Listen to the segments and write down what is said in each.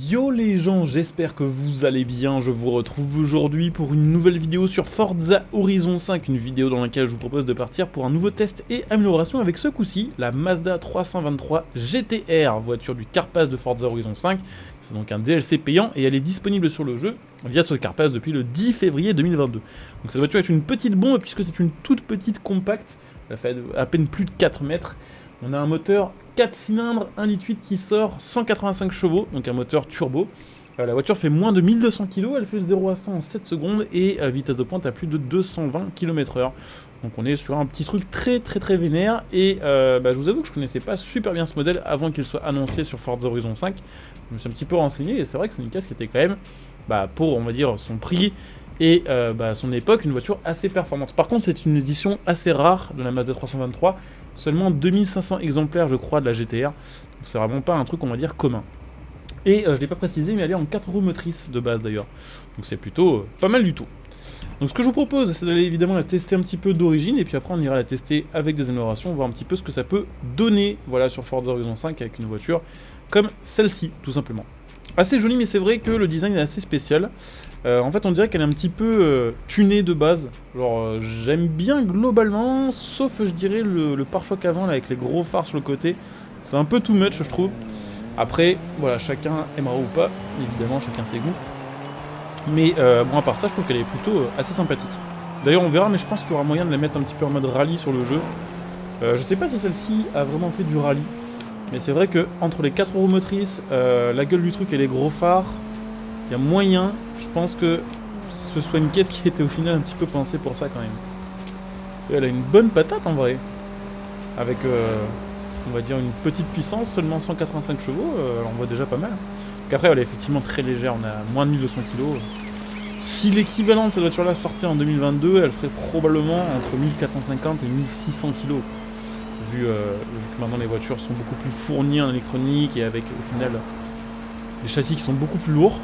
Yo les gens, j'espère que vous allez bien, je vous retrouve aujourd'hui pour une nouvelle vidéo sur Forza Horizon 5, une vidéo dans laquelle je vous propose de partir pour un nouveau test et amélioration avec ce coup-ci, la Mazda 323 GTR, voiture du Carpass de Forza Horizon 5, c'est donc un DLC payant et elle est disponible sur le jeu via ce Carpass depuis le 10 février 2022. Donc cette voiture est une petite bombe puisque c'est une toute petite compacte, elle fait à peine plus de 4 mètres, on a un moteur 4 cylindres, 1,8 litre qui sort, 185 chevaux, donc un moteur turbo. La voiture fait moins de 1200 kg, elle fait le 0 à 100 en 7 secondes et vitesse de pointe à plus de 220 km/h. Donc on est sur un petit truc très vénère et je vous avoue que je connaissais pas super bien ce modèle avant qu'il soit annoncé sur Forza Horizon 5. Je me suis un petit peu renseigné et c'est vrai que c'est une caisse qui était quand même, pour on va dire son prix et son époque, une voiture assez performante. Par contre c'est une édition assez rare de la Mazda 323, seulement 2500 exemplaires je crois de la GTR, donc c'est vraiment pas un truc on va dire commun. Et je l'ai pas précisé mais elle est en 4 roues motrices de base d'ailleurs, donc c'est plutôt pas mal du tout. Donc ce que je vous propose c'est d'aller évidemment la tester un petit peu d'origine et puis après on ira la tester avec des améliorations, voir un petit peu ce que ça peut donner voilà, sur Forza Horizon 5 avec une voiture comme celle-ci tout simplement. Assez jolie mais c'est vrai que le design est assez spécial. En fait on dirait qu'elle est un petit peu tunée de base, genre j'aime bien globalement, sauf je dirais le pare-choc avant là, avec les gros phares sur le côté, c'est un peu too much je trouve. Après voilà, chacun aimera ou pas, évidemment chacun ses goûts. Mais bon à part ça je trouve qu'elle est plutôt assez sympathique. D'ailleurs on verra mais je pense qu'il y aura moyen de la mettre un petit peu en mode rallye sur le jeu. Je sais pas si celle-ci a vraiment fait du rallye, mais c'est vrai que entre les 4 roues motrices, la gueule du truc et les gros phares, il y a moyen, je pense que ce soit une caisse qui était au final un petit peu pensée pour ça quand même. Et elle a une bonne patate en vrai. Avec, on va dire, une petite puissance, seulement 185 chevaux, on voit déjà pas mal. Donc après, elle est effectivement très légère, on a moins de 1200 kg. Si l'équivalent de cette voiture-là sortait en 2022, elle ferait probablement entre 1450 et 1600 kg. Vu que maintenant les voitures sont beaucoup plus fournies en électronique et avec au final des châssis qui sont beaucoup plus lourds.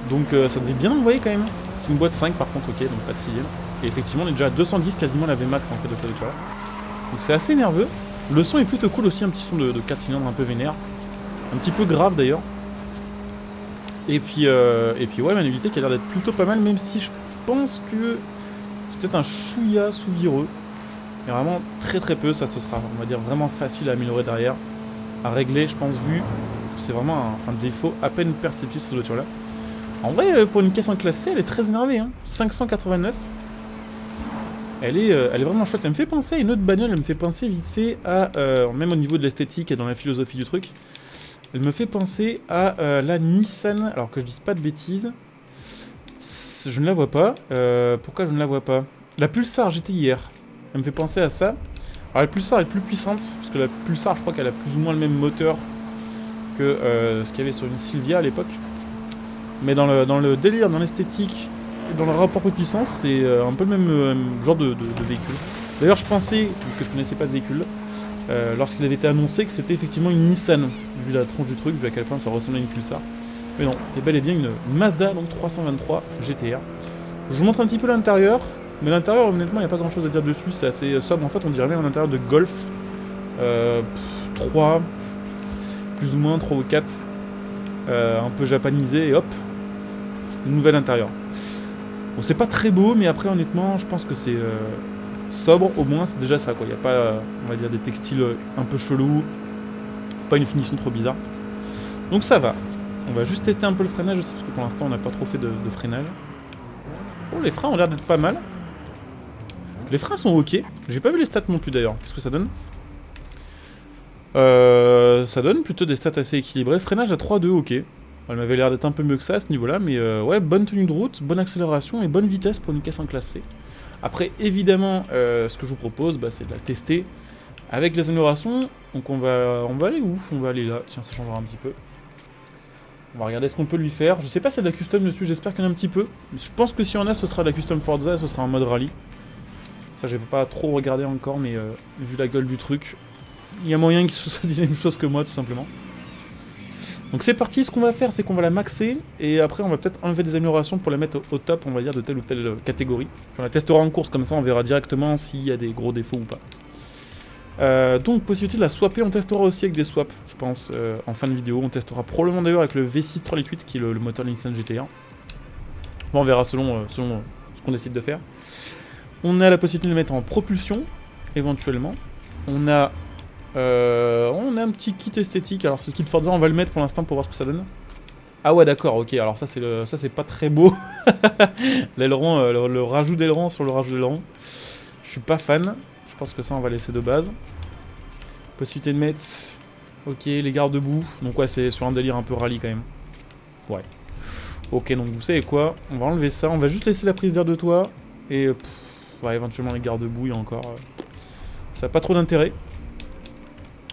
Donc ça devait bien envoyer quand même. C'est une boîte 5 par contre, ok, donc pas de 6ème. Et effectivement on est déjà à 210 quasiment la VMAX en fait de cette voiture là. Donc c'est assez nerveux. Le son est plutôt cool aussi, un petit son de 4 cylindres un peu vénère. Un petit peu grave d'ailleurs. Et puis ouais, maniabilité qui a l'air d'être plutôt pas mal, même si je pense que c'est peut-être un chouïa sous-vireux. Mais vraiment très peu, ça ce sera on va dire vraiment facile à améliorer derrière. À régler je pense vu. C'est vraiment un défaut à peine perceptible cette voiture là. En vrai, pour une caisse en classe C, elle est très énervée, hein. 589. Elle est vraiment chouette. Elle me fait penser à une autre bagnole, elle me fait penser vite fait à, même au niveau de l'esthétique et dans la philosophie du truc, elle me fait penser à la Nissan, alors que je dise pas de bêtises. Je ne la vois pas. Pourquoi je ne la vois pas? La Pulsar GTIR. Elle me fait penser à ça. Alors la Pulsar est plus puissante, parce que la Pulsar, je crois qu'elle a plus ou moins le même moteur que ce qu'il y avait sur une Silvia à l'époque. Mais dans le délire, dans l'esthétique, et dans le rapport de puissance, c'est un peu le même genre de véhicule. D'ailleurs, je pensais, parce que je connaissais pas ce véhicule, lorsqu'il avait été annoncé, que c'était effectivement une Nissan, vu la tronche du truc, vu à quel point ça ressemblait à une Pulsar. Mais non, c'était bel et bien une Mazda, donc 323 GTR. Je vous montre un petit peu l'intérieur, mais l'intérieur, honnêtement, il n'y a pas grand chose à dire dessus, c'est assez sobre. En fait, on dirait même un intérieur de Golf 3, plus ou moins 3 ou 4, un peu japanisé, et hop, nouvel intérieur. Bon, c'est pas très beau, mais après honnêtement je pense que c'est sobre, au moins c'est déjà ça quoi. Il n'y a pas on va dire des textiles un peu chelous, pas une finition trop bizarre. Donc ça va. On va juste tester un peu le freinage aussi parce que pour l'instant on n'a pas trop fait de freinage. Oh, les freins ont l'air d'être pas mal. Les freins sont ok. J'ai pas vu les stats non plus d'ailleurs. Qu'est-ce que ça donne? Ça donne plutôt des stats assez équilibrées. Freinage à 3,2 ok. Elle m'avait l'air d'être un peu mieux que ça à ce niveau-là, mais ouais, bonne tenue de route, bonne accélération et bonne vitesse pour une caisse en classe C. Après, évidemment, ce que je vous propose, c'est de la tester avec les améliorations. Donc on va aller où? On va aller là, tiens, ça changera un petit peu. On va regarder ce qu'on peut lui faire. Je sais pas s'il y a de la custom dessus, j'espère qu'il y en a un petit peu. Je pense que si on a, ce sera de la custom Forza, ce sera en mode rallye. Ça, j'ai pas trop regardé encore, mais vu la gueule du truc, il y a moyen qu'il se soit dit la même chose que moi, tout simplement. Donc c'est parti, ce qu'on va faire c'est qu'on va la maxer et après on va peut-être enlever des améliorations pour la mettre au top on va dire de telle ou telle catégorie. On la testera en course comme ça on verra directement s'il y a des gros défauts ou pas. Donc possibilité de la swapper, on testera aussi avec des swaps, je pense, en fin de vidéo. On testera probablement d'ailleurs avec le V6 388 qui est le moteur Nissan GT1. Bon, on verra selon ce qu'on décide de faire. On a la possibilité de le mettre en propulsion, éventuellement. On a un petit kit esthétique. Alors ce kit Forza, on va le mettre pour l'instant pour voir ce que ça donne. Ah ouais, d'accord, ok. Alors ça c'est pas très beau. L'aileron, le rajout d'aileron sur le rajout d'aileron. Je suis pas fan. Je pense que ça on va laisser de base. Possibilité de mettre... Ok, les garde-boue. Donc ouais, c'est sur un délire un peu rallye quand même. Ouais. Ok, donc vous savez quoi? On va enlever ça. On va juste laisser la prise d'air de toit. Et... ouais, éventuellement les garde-boue, il y a encore... ça n'a pas trop d'intérêt.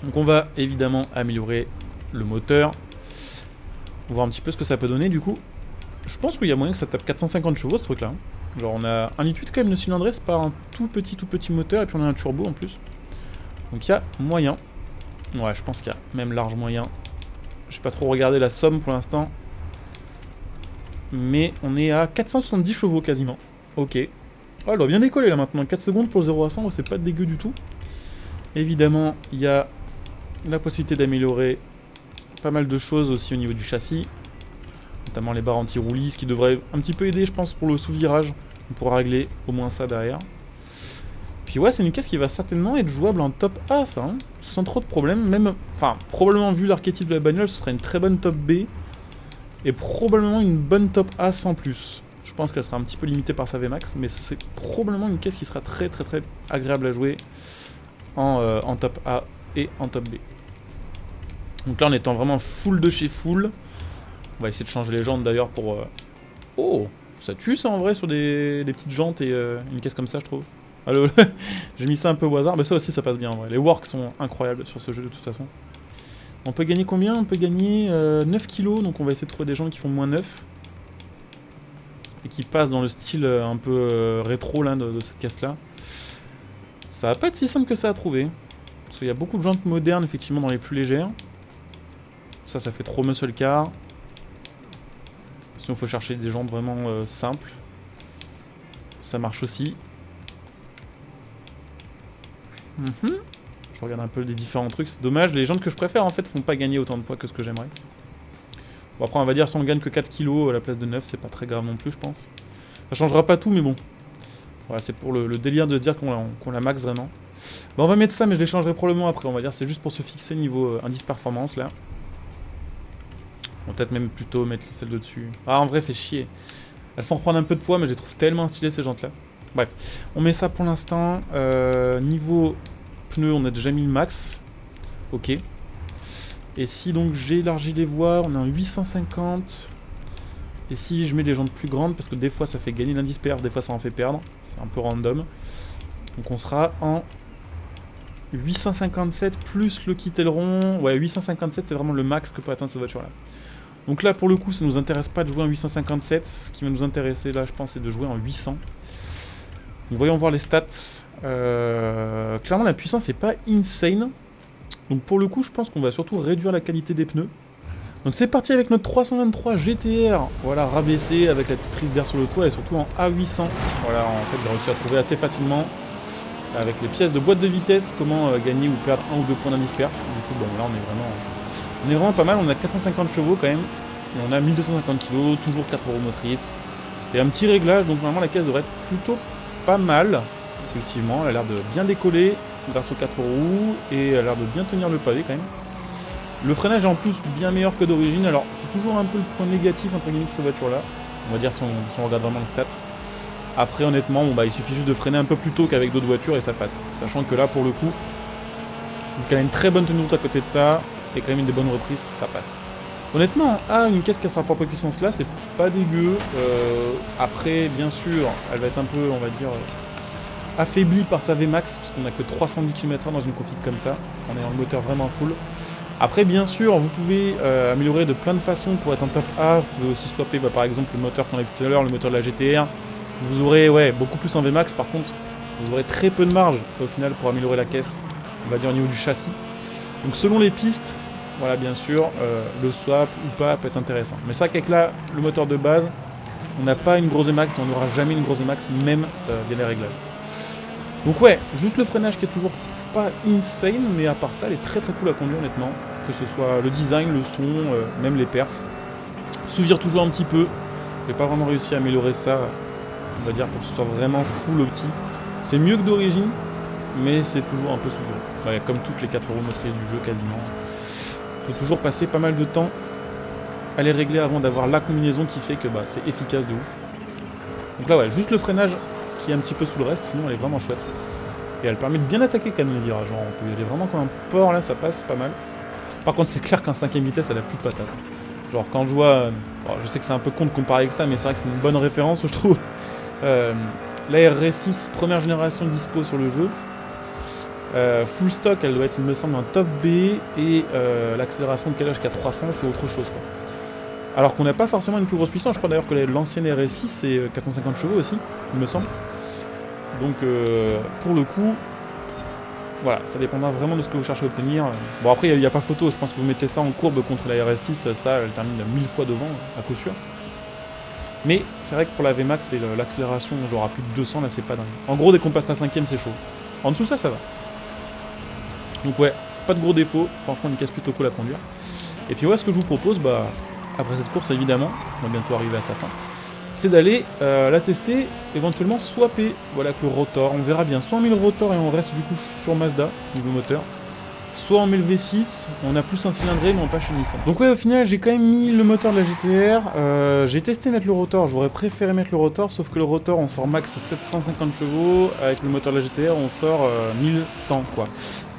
Donc on va évidemment améliorer le moteur. On va voir un petit peu ce que ça peut donner du coup. Je pense qu'il y a moyen que ça tape 450 chevaux ce truc là. Genre on a 1,8 litre quand même de cylindrée, c'est pas un tout petit moteur et puis on a un turbo en plus. Donc il y a moyen. Ouais, je pense qu'il y a même large moyen. Je sais pas trop regarder la somme pour l'instant. Mais on est à 470 chevaux quasiment. Ok. Oh, elle doit bien décoller là maintenant. 4 secondes pour 0 à 100, c'est pas dégueu du tout. Évidemment, il y a la possibilité d'améliorer pas mal de choses aussi au niveau du châssis. Notamment les barres anti-roulis, ce qui devrait un petit peu aider, je pense, pour le sous-virage. On pourra régler au moins ça derrière. Puis ouais, c'est une caisse qui va certainement être jouable en top A, ça, hein, sans trop de problèmes. Même, enfin, probablement vu l'archétype de la bagnole, ce serait une très bonne top B. Et probablement une bonne top A sans plus. Je pense qu'elle sera un petit peu limitée par sa VMAX, mais c'est probablement une caisse qui sera très agréable à jouer en top A et en top B. Donc là, en étant vraiment full de chez full, on va essayer de changer les jantes d'ailleurs pour... Oh, ça tue ça en vrai sur des petites jantes et une caisse comme ça, je trouve. J'ai mis ça un peu au hasard, mais ça aussi ça passe bien en vrai. Les works sont incroyables sur ce jeu de toute façon. On peut gagner combien? On peut gagner 9 kilos, donc on va essayer de trouver des gens qui font moins 9. Et qui passent dans le style un peu rétro là, de cette caisse là. Ça va pas être si simple que ça à trouver. Parce qu'il y a beaucoup de jantes modernes effectivement dans les plus légères. Ça fait trop muscle car. Sinon il faut chercher des jantes vraiment simples. Ça marche aussi. Je regarde un peu les différents trucs, c'est dommage, les jantes que je préfère en fait font pas gagner autant de poids que ce que j'aimerais. Bon après on va dire si on gagne que 4 kg à la place de 9, c'est pas très grave non plus je pense. Ça changera pas tout mais bon. Voilà, c'est pour le délire de se dire qu'on la max vraiment. Bon on va mettre ça mais je les changerai probablement après, on va dire c'est juste pour se fixer niveau indice performance là. On va peut-être même plutôt mettre celle de dessus. Ah en vrai fait chier. Elles font reprendre un peu de poids mais je les trouve tellement stylées ces jantes là. Bref, on met ça pour l'instant. Niveau pneus, on a déjà mis le max. Ok. Et si donc j'élargis les voies, on est en 850. Et si je mets des jantes plus grandes, parce que des fois ça fait gagner l'indice perf, des fois ça en fait perdre. C'est un peu random. Donc on sera en 857 plus le kit aileron. Ouais, 857 c'est vraiment le max que peut atteindre cette voiture là. Donc là pour le coup ça nous intéresse pas de jouer en 857. Ce qui va nous intéresser là je pense c'est de jouer en 800. Donc voyons voir les stats. Clairement la puissance n'est pas insane. Donc pour le coup je pense qu'on va surtout réduire la qualité des pneus. Donc c'est parti avec notre 323 GTR. Voilà, rabaissé avec la petite prise d'air sur le toit et surtout en A800. Voilà, en fait j'ai réussi à trouver assez facilement avec les pièces de boîte de vitesse comment gagner ou perdre 1 ou 2 points d'indice perf. Du coup bon là on est vraiment pas mal. On a 450 chevaux quand même. Et on a 1250 kg, toujours 4 roues motrices. Et un petit réglage, donc normalement la caisse devrait être plutôt pas mal. Effectivement, elle a l'air de bien décoller grâce aux 4 roues et elle a l'air de bien tenir le pavé quand même. Le freinage est en plus bien meilleur que d'origine, alors c'est toujours un peu le point négatif entre guillemets de cette voiture là. On va dire si on regarde vraiment les stats. Après honnêtement, bon, il suffit juste de freiner un peu plus tôt qu'avec d'autres voitures et ça passe. Sachant que là pour le coup, vu qu'elle a une très bonne tenue de route à côté de ça, et quand même une des bonnes reprises, ça passe. Honnêtement, une caisse qui a sa propre puissance là, c'est pas dégueu. Après, bien sûr, elle va être un peu, on va dire, affaiblie par sa VMAX, parce qu'on a que 310 km/h dans une config comme ça, en ayant le moteur vraiment full. Après, bien sûr, vous pouvez améliorer de plein de façons pour être en top A. Vous pouvez aussi swapper, par exemple, le moteur qu'on a vu tout à l'heure, le moteur de la GTR. Vous aurez beaucoup plus en VMAX, par contre, vous aurez très peu de marge au final pour améliorer la caisse, on va dire au niveau du châssis. Donc selon les pistes, voilà, bien sûr, le swap ou pas peut être intéressant. Mais c'est vrai qu'avec là, le moteur de base, on n'a pas une grosse VMAX et on n'aura jamais une grosse VMAX, même via les réglages. Donc ouais, juste le freinage qui est toujours pas insane, mais à part ça, elle est très très cool à conduire honnêtement. Que ce soit le design, le son, même les perfs. Sous-vire toujours un petit peu. J'ai pas vraiment réussi à améliorer ça, on va dire, pour que ce soit vraiment full opti. C'est mieux que d'origine, mais c'est toujours un peu sous-viré. Ouais, comme toutes les 4 roues motrices du jeu quasiment. Faut toujours passer pas mal de temps à les régler avant d'avoir la combinaison qui fait que bah, c'est efficace de ouf. Donc là ouais, juste le freinage qui est un petit peu sous le reste, sinon elle est vraiment chouette. Et elle permet de bien attaquer quand même les virages, genre on peut y aller vraiment comme un porc là, ça passe pas mal. Par contre c'est clair qu'un 5ème vitesse elle a plus de patate. Genre quand je vois, bon, je sais que c'est un peu con de comparer avec ça, mais c'est vrai que c'est une bonne référence je trouve. La RS6 première génération dispo sur le jeu. Full stock elle doit être il me semble un top B et l'accélération de calage jusqu'à 300 c'est autre chose quoi. Alors qu'on n'a pas forcément une plus grosse puissance, je crois d'ailleurs que l'ancienne RS6 c'est 450 chevaux aussi, il me semble. Donc pour le coup, voilà, ça dépendra vraiment de ce que vous cherchez à obtenir. Bon après il n'y a pas photo, je pense que vous mettez ça en courbe contre la RS6, ça elle termine 1000 fois devant, à coup sûr. Mais c'est vrai que pour la VMAX et l'accélération genre à plus de 200 là c'est pas dingue. En gros dès qu'on passe la 5ème c'est chaud. En dessous de ça ça va. Donc ouais, pas de gros défauts, franchement une caisse plutôt cool à conduire. Et puis ouais ce que je vous propose, bah après cette course évidemment, on va bientôt arriver à sa fin, c'est d'aller la tester, éventuellement swapper, voilà, avec le rotor, on verra bien, soit on met le rotor et on reste du coup sur Mazda, niveau moteur, soit on met le V6, on a plus un cylindré mais on passe chez Nissan. Donc ouais au final j'ai quand même mis le moteur de la GT-R, j'ai testé mettre le rotor, j'aurais préféré mettre le rotor, sauf que le rotor on sort max 750 chevaux, avec le moteur de la GT-R on sort 1100 quoi.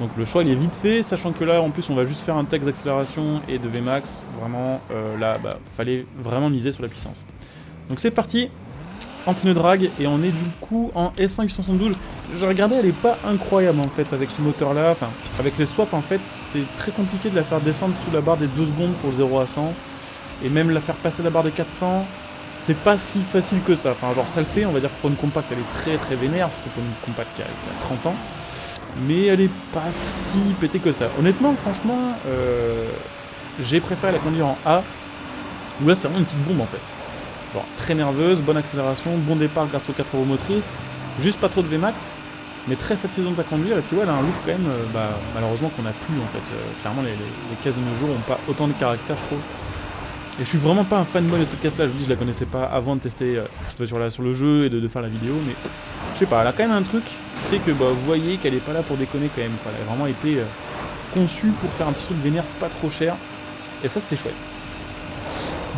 Donc le choix il est vite fait, sachant que là en plus on va juste faire un texte d'accélération et de Vmax, vraiment là bah fallait vraiment miser sur la puissance. Donc c'est parti, en pneu drag et on est du coup en S5 872. J'ai regardé, elle est pas incroyable en fait avec ce moteur là, enfin avec les swaps en fait c'est très compliqué de la faire descendre sous la barre des 2 secondes pour 0 à 100 et même la faire passer la barre des 400 c'est pas si facile que ça, enfin genre ça le fait, on va dire que pour une compacte elle est très très vénère, surtout pour une compacte qui a 30 ans, mais elle est pas si pétée que ça. Honnêtement franchement j'ai préféré la conduire en A où là c'est vraiment une petite bombe en fait. Genre très nerveuse, bonne accélération, bon départ grâce aux 4 roues motrices, juste pas trop de Vmax, mais très satisfaisante à conduire, et puis ouais, elle a un look quand même, malheureusement qu'on n'a plus en fait. Clairement les caisses de nos jours n'ont pas autant de caractère je trouve. Et je suis vraiment pas un fanboy de cette caisse là, je vous dis je la connaissais pas avant de tester sur le jeu et de faire la vidéo, mais je sais pas, elle a quand même un truc qui fait que vous voyez qu'elle est pas là pour déconner quand même, quoi. Elle a vraiment été conçue pour faire un petit truc vénère pas trop cher, et ça c'était chouette.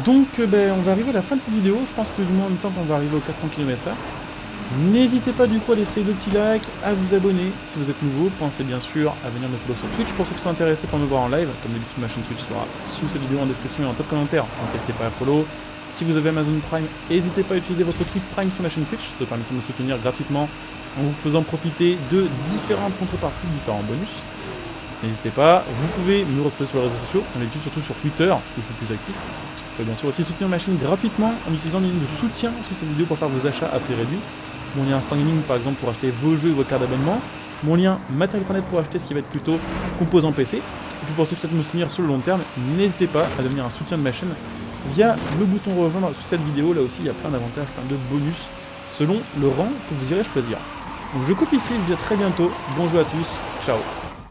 Donc on va arriver à la fin de cette vidéo, je pense plus ou moins en même temps qu'on va arriver aux 400 km/h. N'hésitez pas du coup à laisser le petit like, à vous abonner si vous êtes nouveau, pensez bien sûr à venir me follow sur Twitch pour ceux qui sont intéressés par me voir en live, comme d'habitude ma chaîne Twitch sera sous cette vidéo en description et en top commentaire, donc n'hésitez pas à follow. Si vous avez Amazon Prime, n'hésitez pas à utiliser votre Twitch Prime sur la chaîne Twitch, ça permet de me soutenir gratuitement en vous faisant profiter de différentes contreparties, différents bonus. N'hésitez pas, vous pouvez me retrouver sur les réseaux sociaux, on est surtout sur Twitter où je suis plus actif. Vous pouvez bien sûr aussi soutenir ma chaîne gratuitement en utilisant le lien de soutien sous cette vidéo pour faire vos achats à prix réduit. Mon lien Instant Gaming par exemple pour acheter vos jeux et vos cartes d'abonnement. Mon lien Matériel.net pour acheter ce qui va être plutôt composant PC. Et puis pour ceux qui souhaitent me soutenir sur le long terme, n'hésitez pas à devenir un soutien de ma chaîne via le bouton rejoindre sous cette vidéo. Là aussi il y a plein d'avantages, plein de bonus selon le rang que vous irez choisir. Donc je coupe ici, je vous dis à très bientôt. Bon jeu à tous, ciao.